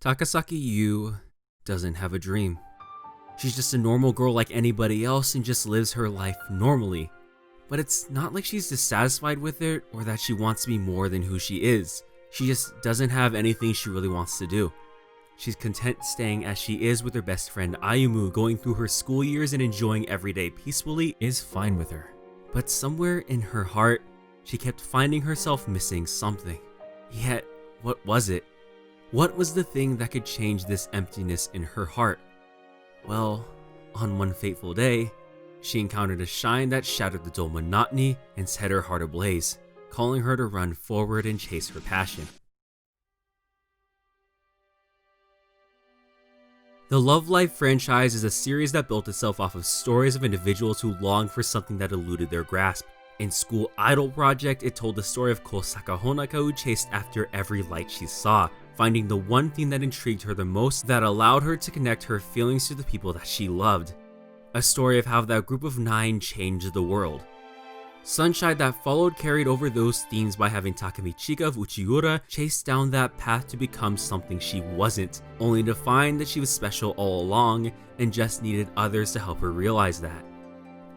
Takasaki Yuu doesn't have a dream. She's just a normal girl like anybody else and just lives her life normally. But it's not like she's dissatisfied with it or that she wants to be more than who she is. She just doesn't have anything she really wants to do. She's content staying as she is with her best friend Ayumu, going through her school years and enjoying every day peacefully is fine with her. But somewhere in her heart, she kept finding herself missing something. Yet, what was it? What was the thing that could change this emptiness in her heart? Well, on one fateful day, she encountered a shine that shattered the dull monotony and set her heart ablaze, calling her to run forward and chase her passion. The Love Live franchise is a series that built itself off of stories of individuals who longed for something that eluded their grasp. In School Idol Project, it told the story of Kosaka Honaka who chased after every light she saw, finding the one thing that intrigued her the most that allowed her to connect her feelings to the people that she loved. A story of how that group of 9 changed the world. Sunshine that followed carried over those themes by having Takemichika of Uchiura chase down that path to become something she wasn't, only to find that she was special all along and just needed others to help her realize that.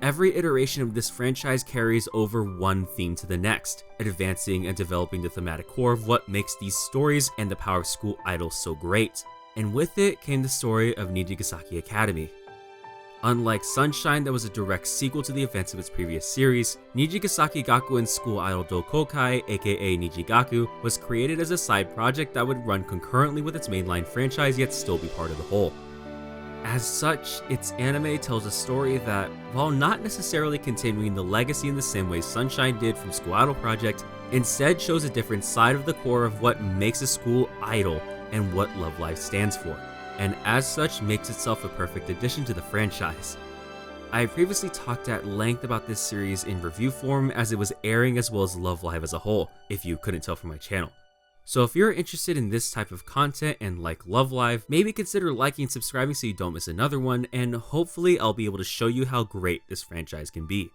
Every iteration of this franchise carries over one theme to the next, advancing and developing the thematic core of what makes these stories and the power of school idols so great. And with it came the story of Nijigasaki Academy. Unlike Sunshine, that was a direct sequel to the events of its previous series, Nijigasaki Gakuen's school idol Doukoukai, aka NijiGaku, was created as a side project that would run concurrently with its mainline franchise yet still be part of the whole. As such, its anime tells a story that, while not necessarily continuing the legacy in the same way Sunshine did from School Idol Project, instead shows a different side of the core of what makes a school idol and what Love Live stands for, and as such makes itself a perfect addition to the franchise. I previously talked at length about this series in review form as it was airing as well as Love Live as a whole, if you couldn't tell from my channel. So if you're interested in this type of content and like Love Live, maybe consider liking and subscribing so you don't miss another one, and hopefully I'll be able to show you how great this franchise can be.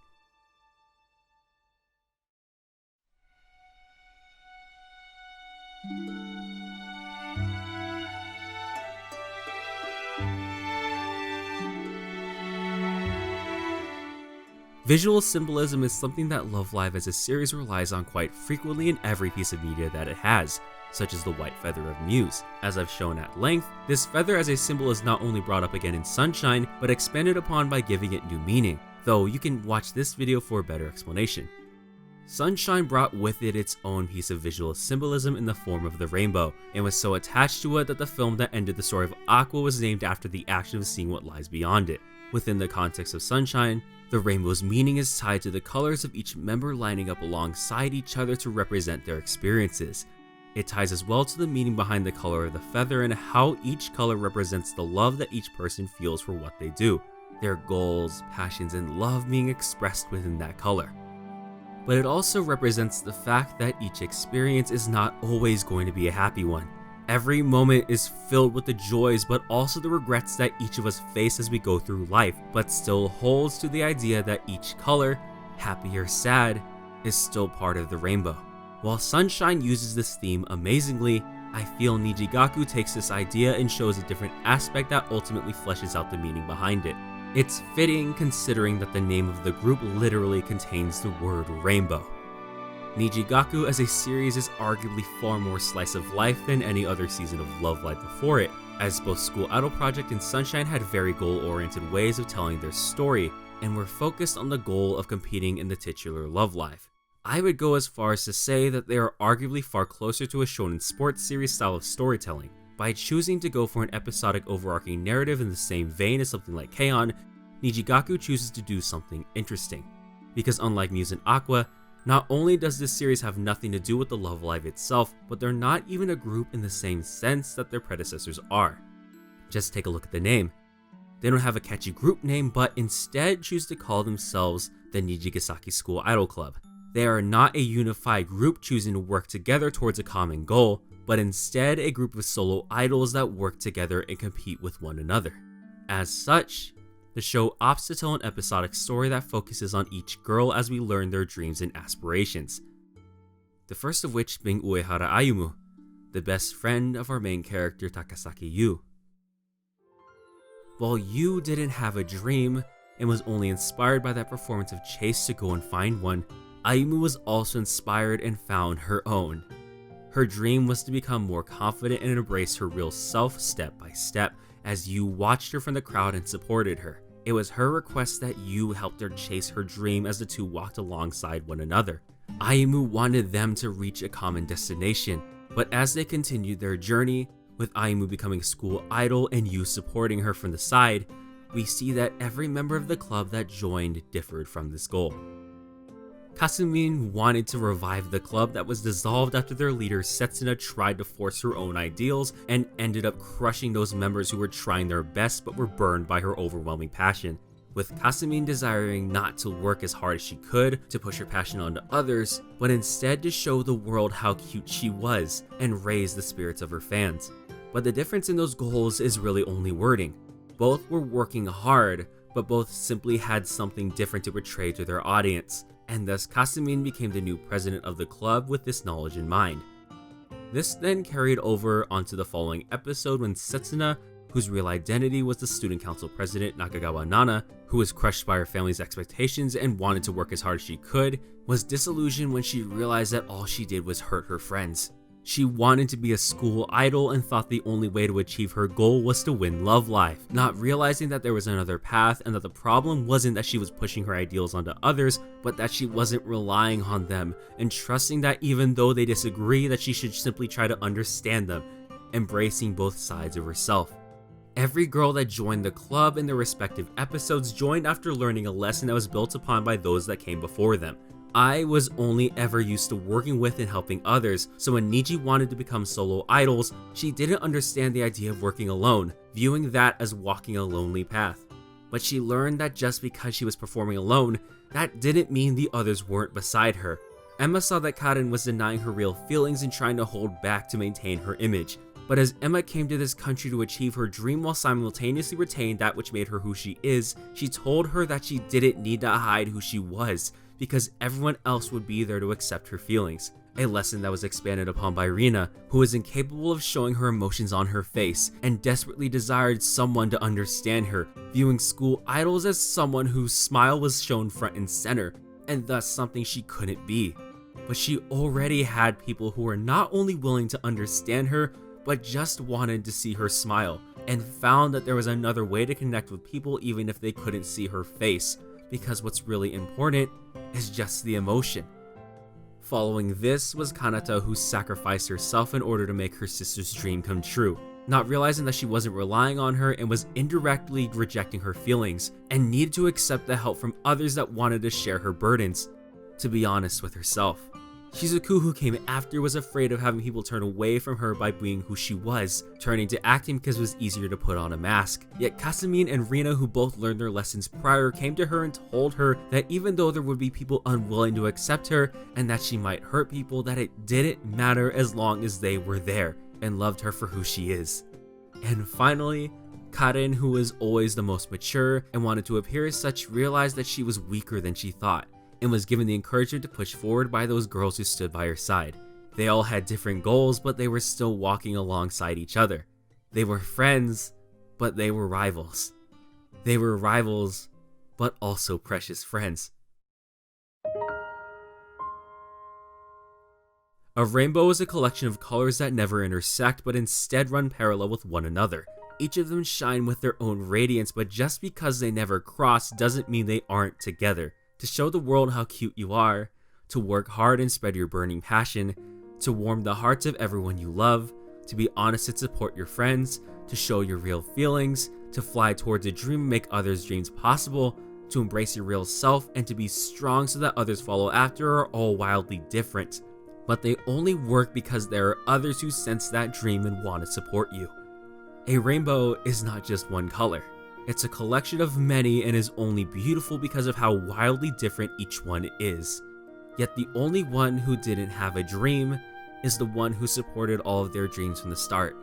Visual symbolism is something that Love Live as a series relies on quite frequently in every piece of media that it has, such as the white feather of Muse. As I've shown at length, this feather as a symbol is not only brought up again in Sunshine, but expanded upon by giving it new meaning, though you can watch this video for a better explanation. Sunshine brought with it its own piece of visual symbolism in the form of the rainbow, and was so attached to it that the film that ended the story of Aqua was named after the action of seeing what lies beyond it. Within the context of Sunshine, the rainbow's meaning is tied to the colors of each member lining up alongside each other to represent their experiences. It ties as well to the meaning behind the color of the feather and how each color represents the love that each person feels for what they do, their goals, passions, and love being expressed within that color. But it also represents the fact that each experience is not always going to be a happy one. Every moment is filled with the joys but also the regrets that each of us face as we go through life, but still holds to the idea that each color, happy or sad, is still part of the rainbow. While Sunshine uses this theme amazingly, I feel NijiGaku takes this idea and shows a different aspect that ultimately fleshes out the meaning behind it. It's fitting considering that the name of the group literally contains the word rainbow. NijiGaku as a series is arguably far more slice of life than any other season of Love Live before it, as both School Idol Project and Sunshine had very goal-oriented ways of telling their story, and were focused on the goal of competing in the titular Love Live. I would go as far as to say that they are arguably far closer to a shonen sports series style of storytelling. By choosing to go for an episodic overarching narrative in the same vein as something like K-On!, NijiGaku chooses to do something interesting. Because unlike Muse and Aqua, not only does this series have nothing to do with the Love Live itself, but they're not even a group in the same sense that their predecessors are. Just take a look at the name. They don't have a catchy group name, but instead choose to call themselves the Nijigasaki School Idol Club. They are not a unified group choosing to work together towards a common goal, but instead a group of solo idols that work together and compete with one another. As such, the show opts to tell an episodic story that focuses on each girl as we learn their dreams and aspirations. The first of which being Uehara Ayumu, the best friend of our main character Takasaki Yuu. While Yuu didn't have a dream and was only inspired by that performance of Chase to go and find one, Ayumu was also inspired and found her own. Her dream was to become more confident and embrace her real self step by step as Yuu watched her from the crowd and supported her. It was her request that Yuu helped her chase her dream as the two walked alongside one another. Ayumu wanted them to reach a common destination, but as they continued their journey, with Ayumu becoming school idol and Yuu supporting her from the side, we see that every member of the club that joined differed from this goal. Kasumi wanted to revive the club that was dissolved after their leader Setsuna tried to force her own ideals and ended up crushing those members who were trying their best but were burned by her overwhelming passion. With Kasumi desiring not to work as hard as she could to push her passion onto others, but instead to show the world how cute she was and raise the spirits of her fans. But the difference in those goals is really only wording. Both were working hard, but both simply had something different to portray to their audience, and thus Kasumi became the new president of the club with this knowledge in mind. This then carried over onto the following episode when Setsuna, whose real identity was the student council president Nakagawa Nana, who was crushed by her family's expectations and wanted to work as hard as she could, was disillusioned when she realized that all she did was hurt her friends. She wanted to be a school idol and thought the only way to achieve her goal was to win Love Live, not realizing that there was another path and that the problem wasn't that she was pushing her ideals onto others, but that she wasn't relying on them and trusting that even though they disagree, that she should simply try to understand them, embracing both sides of herself. Every girl that joined the club in their respective episodes joined after learning a lesson that was built upon by those that came before them. I was only ever used to working with and helping others, so when Niji wanted to become solo idols, she didn't understand the idea of working alone, viewing that as walking a lonely path. But she learned that just because she was performing alone, that didn't mean the others weren't beside her. Emma saw that Karen was denying her real feelings and trying to hold back to maintain her image. But as Emma came to this country to achieve her dream while simultaneously retaining that which made her who she is, she told her that she didn't need to hide who she was, because everyone else would be there to accept her feelings. A lesson that was expanded upon by Rina, who was incapable of showing her emotions on her face and desperately desired someone to understand her, viewing school idols as someone whose smile was shown front and center, and thus something she couldn't be. But she already had people who were not only willing to understand her, but just wanted to see her smile, and found that there was another way to connect with people even if they couldn't see her face, because what's really important is just the emotion. Following this was Kanata, who sacrificed herself in order to make her sister's dream come true, not realizing that she wasn't relying on her and was indirectly rejecting her feelings, and needed to accept the help from others that wanted to share her burdens, to be honest with herself. Shizuku, who came after, was afraid of having people turn away from her by being who she was, turning to acting because it was easier to put on a mask. Yet Kasumi and Rina, who both learned their lessons prior, came to her and told her that even though there would be people unwilling to accept her and that she might hurt people, that it didn't matter as long as they were there and loved her for who she is. And finally, Karen, who was always the most mature and wanted to appear as such, realized that she was weaker than she thought, and was given the encouragement to push forward by those girls who stood by her side. They all had different goals, but they were still walking alongside each other. They were friends, but they were rivals. They were rivals, but also precious friends. A rainbow is a collection of colors that never intersect, but instead run parallel with one another. Each of them shine with their own radiance, but just because they never cross doesn't mean they aren't together. To show the world how cute you are, to work hard and spread your burning passion, to warm the hearts of everyone you love, to be honest and support your friends, to show your real feelings, to fly towards a dream and make others' dreams possible, to embrace your real self, and to be strong so that others follow after are all wildly different. But they only work because there are others who sense that dream and want to support you. A rainbow is not just one color. It's a collection of many and is only beautiful because of how wildly different each one is. Yet the only one who didn't have a dream is the one who supported all of their dreams from the start.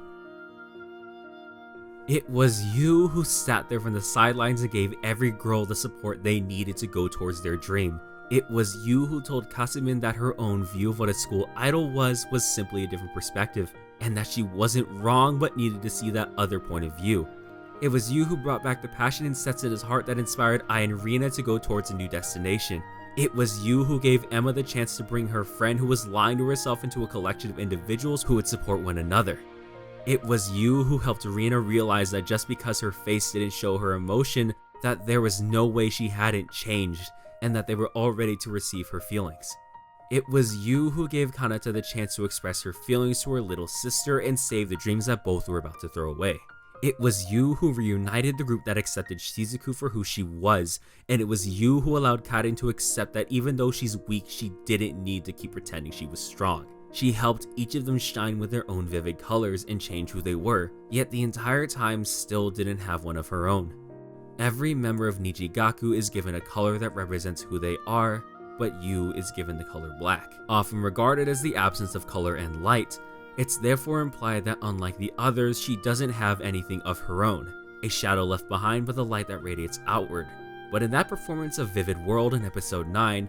It was you who sat there from the sidelines and gave every girl the support they needed to go towards their dream. It was Yuu who told Kasumin that her own view of what a school idol was simply a different perspective, and that she wasn't wrong but needed to see that other point of view. It was Yuu who brought back the passion in Setsuna's heart that inspired Ai and Rina to go towards a new destination. It was Yuu who gave Emma the chance to bring her friend who was lying to herself into a collection of individuals who would support one another. It was Yuu who helped Rina realize that just because her face didn't show her emotion, that there was no way she hadn't changed, and that they were all ready to receive her feelings. It was Yuu who gave Kanata the chance to express her feelings to her little sister and save the dreams that both were about to throw away. It was Yuu who reunited the group that accepted Shizuku for who she was, and it was Yuu who allowed Karin to accept that even though she's weak, she didn't need to keep pretending she was strong. She helped each of them shine with their own vivid colors and change who they were, yet the entire time still didn't have one of her own. Every member of Nijigaku is given a color that represents who they are, but Yuu is given the color black. Often regarded as the absence of color and light, it's therefore implied that unlike the others, she doesn't have anything of her own, a shadow left behind but the light that radiates outward. But in that performance of Vivid World in episode 9,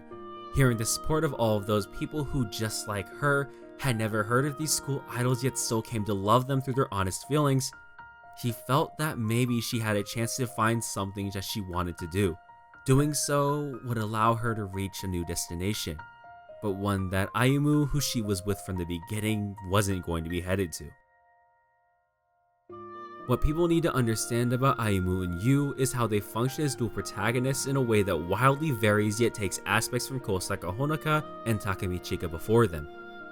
hearing the support of all of those people who, just like her, had never heard of these school idols yet still came to love them through their honest feelings, she felt that maybe she had a chance to find something that she wanted to do. Doing so would allow her to reach a new destination, but one that Ayumu, who she was with from the beginning, wasn't going to be headed to. What people need to understand about Ayumu and Yuu is how they function as dual protagonists in a way that wildly varies yet takes aspects from Kosaka Honoka and Takemi Chika before them.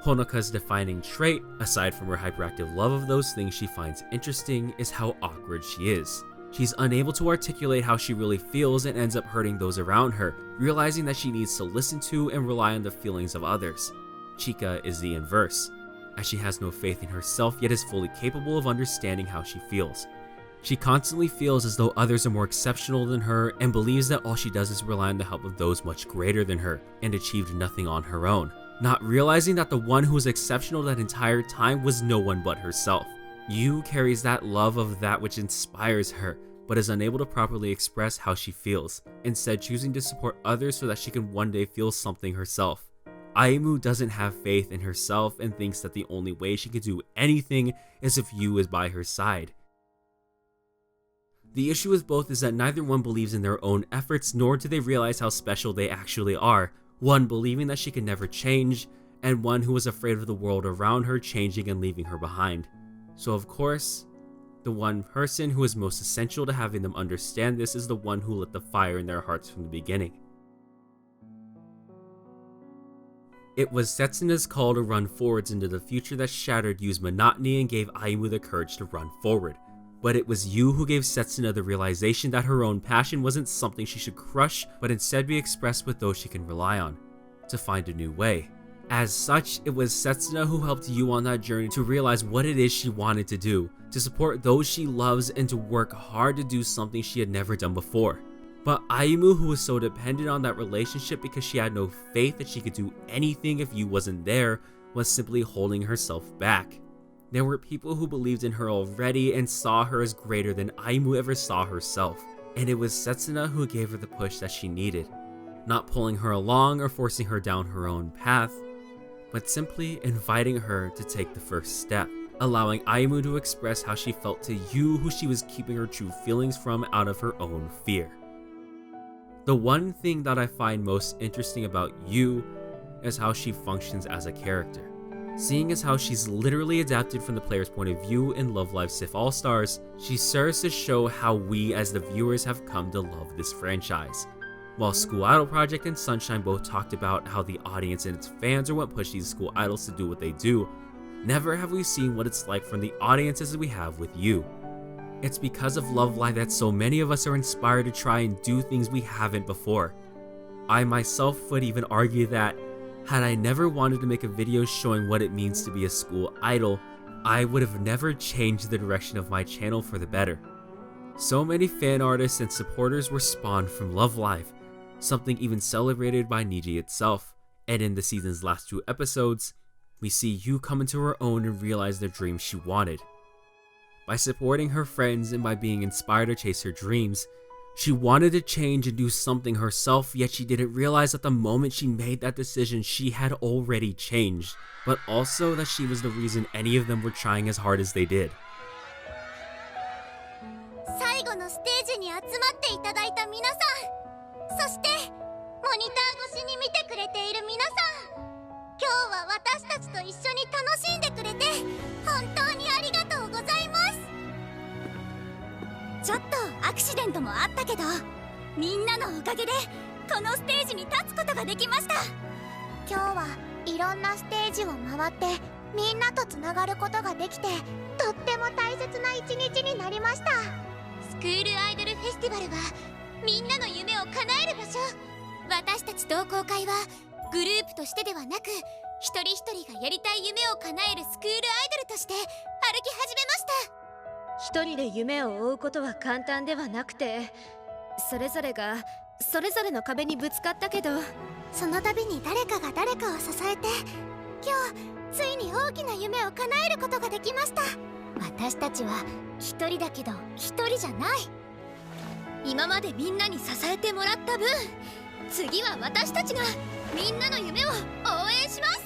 Honoka's defining trait, aside from her hyperactive love of those things she finds interesting, is how awkward she is. She's unable to articulate how she really feels and ends up hurting those around her, realizing that she needs to listen to and rely on the feelings of others. Chika is the inverse, as she has no faith in herself yet is fully capable of understanding how she feels. She constantly feels as though others are more exceptional than her and believes that all she does is rely on the help of those much greater than her and achieved nothing on her own, not realizing that the one who was exceptional that entire time was no one but herself. Yuu carries that love of that which inspires her, but is unable to properly express how she feels, instead choosing to support others so that she can one day feel something herself. Ayumu doesn't have faith in herself and thinks that the only way she can do anything is if Yuu is by her side. The issue with both is that neither one believes in their own efforts, nor do they realize how special they actually are, one believing that she can never change, and one who was afraid of the world around her changing and leaving her behind. So of course, the one person who is most essential to having them understand this is the one who lit the fire in their hearts from the beginning. It was Setsuna's call to run forwards into the future that shattered Yuu's monotony and gave Ayumu the courage to run forward. But it was Yuu who gave Setsuna the realization that her own passion wasn't something she should crush, but instead be expressed with those she can rely on, to find a new way. As such, it was Setsuna who helped Yuu on that journey to realize what it is she wanted to do, to support those she loves and to work hard to do something she had never done before. But Ayumu, who was so dependent on that relationship because she had no faith that she could do anything if Yuu wasn't there, was simply holding herself back. There were people who believed in her already and saw her as greater than Ayumu ever saw herself, and it was Setsuna who gave her the push that she needed, not pulling her along or forcing her down her own path, but simply inviting her to take the first step, allowing Ayumu to express how she felt to Yuu, who she was keeping her true feelings from out of her own fear. The one thing that I find most interesting about Yuu is how she functions as a character. Seeing as how she's literally adapted from the player's point of view in Love Live Sif All-Stars, she serves to show how we as the viewers have come to love this franchise. While School Idol Project and Sunshine both talked about how the audience and its fans are what push these school idols to do what they do, never have we seen what it's like from the audience as we have with Yuu. It's because of Love Live that so many of us are inspired to try and do things we haven't before. I myself would even argue that had I never wanted to make a video showing what it means to be a school idol, I would have never changed the direction of my channel for the better. So many fan artists and supporters were spawned from Love Live, something even celebrated by Niji itself, and in the season's last 2 episodes, we see Yuu come into her own and realize the dream she wanted. By supporting her friends and by being inspired to chase her dreams, She wanted to change and do something herself, yet she didn't realize that the moment she made that decision, she had already changed, but also that she was the reason any of them were trying as hard as they did. 最後のステージに集まっていただいた皆さん、そしてモニター越しに見てくれている皆さん、今日は私たちと一緒に楽しんでくれて本当にありがとうございます。ちょっとアクシデントもあったけど、みんなのおかげでこのステージに立つことができました。今日はいろんなステージを回ってみんなとつながることができて、とっても大切な一日になりました。スクールアイドルフェスティバルはみんなの夢を叶える場所。私たち同好会はグループとしてではなく、一人一人がやりたい夢を叶えるスクールアイドルとして歩き始めました。一人で夢を追うことは簡単ではなくて、それぞれがそれぞれの壁にぶつかったけど、その度に誰かが誰かを支えて、今日ついに大きな夢を叶えることができました。私たちは一人だけど一人じゃない。今までみんなに支えてもらった分、次は私たちがみんなの夢を応援します。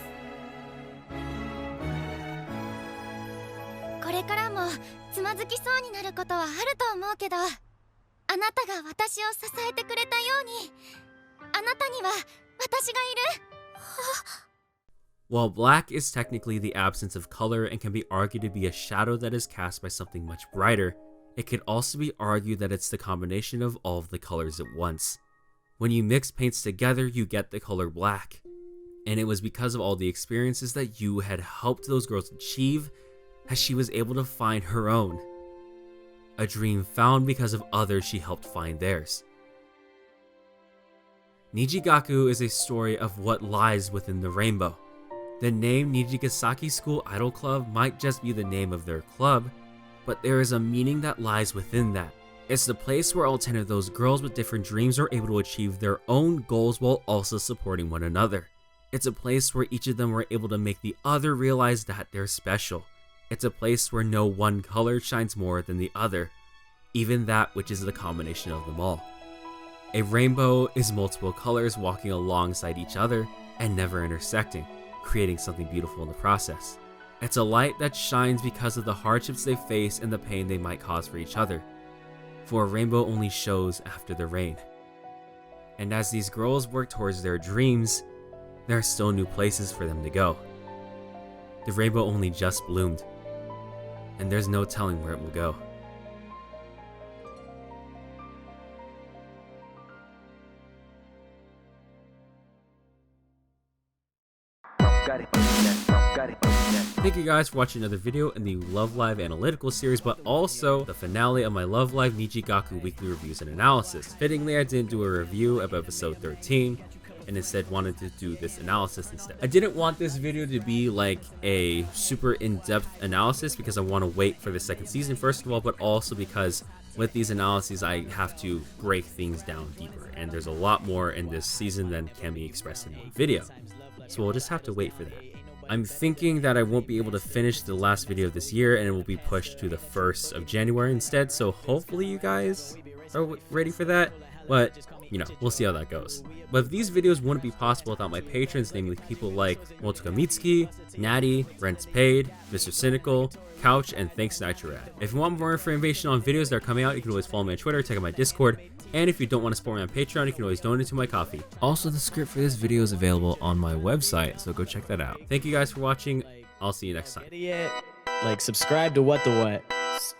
これからもつまずきそうになることはあると思うけど、あなたが私を支えてくれたように、あなたには私がいる。While black is technically the absence of color and can be argued to be a shadow that is cast by something much brighter, it could also be argued that it's the combination of all of the colors at once. When you mix paints together, you get the color black. And it was because of all the experiences that Yuu had helped those girls achieve that she was able to find her own. A dream found because of others she helped find theirs. NijiGaku is a story of what lies within the rainbow. The name Nijigasaki School Idol Club might just be the name of their club, but there is a meaning that lies within that. It's the place where all 10 of those girls with different dreams are able to achieve their own goals while also supporting one another. It's a place where each of them were able to make the other realize that they're special. It's a place where no one color shines more than the other, even that which is the combination of them all. A rainbow is multiple colors walking alongside each other and never intersecting, creating something beautiful in the process. It's a light that shines because of the hardships they face and the pain they might cause for each other. For a rainbow only shows after the rain. And as these girls work towards their dreams, there are still new places for them to go. The rainbow only just bloomed, and there's no telling where it will go. Thank you guys for watching another video in the Love Live analytical series, but also the finale of my Love Live NijiGaku weekly reviews and analysis. Fittingly, I didn't do a review of episode 13, and instead wanted to do this analysis instead. I didn't want this video to be like a super in-depth analysis because I want to wait for the second season, first of all, but also because with these analyses, I have to break things down deeper, and there's a lot more in this season than can be expressed in one video. So we'll just have to wait for that. I'm thinking that I won't be able to finish the last video of this year, and it will be pushed to the 1st of January instead, so hopefully you guys are ready for that. But, you know, we'll see how that goes. But these videos wouldn't be possible without my patrons, namely people like Motuka Mitsuki, Natty, Rents Paid, Mr. Cynical, Couch, and Thanks Nitrorad. If you want more information on videos that are coming out, you can always follow me on Twitter, check out my Discord, and if you don't want to support me on Patreon, you can always donate to my coffee. Also, the script for this video is available on my website, so go check that out. Thank you guys for watching. I'll see you next time. Like, subscribe to WattheWut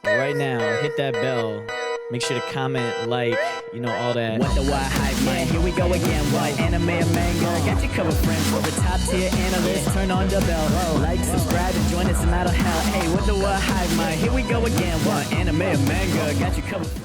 right now. Hit that bell. Make sure to comment, like, you know, all that. WattheWut hype, man. Here we go again. What anime or manga? Got you covered, friend. For a top tier analyst, turn on the bell. Like, subscribe, and join us no matter how. Hey, WattheWut hype, man. Here we go again. What anime or manga? Got you covered, friend.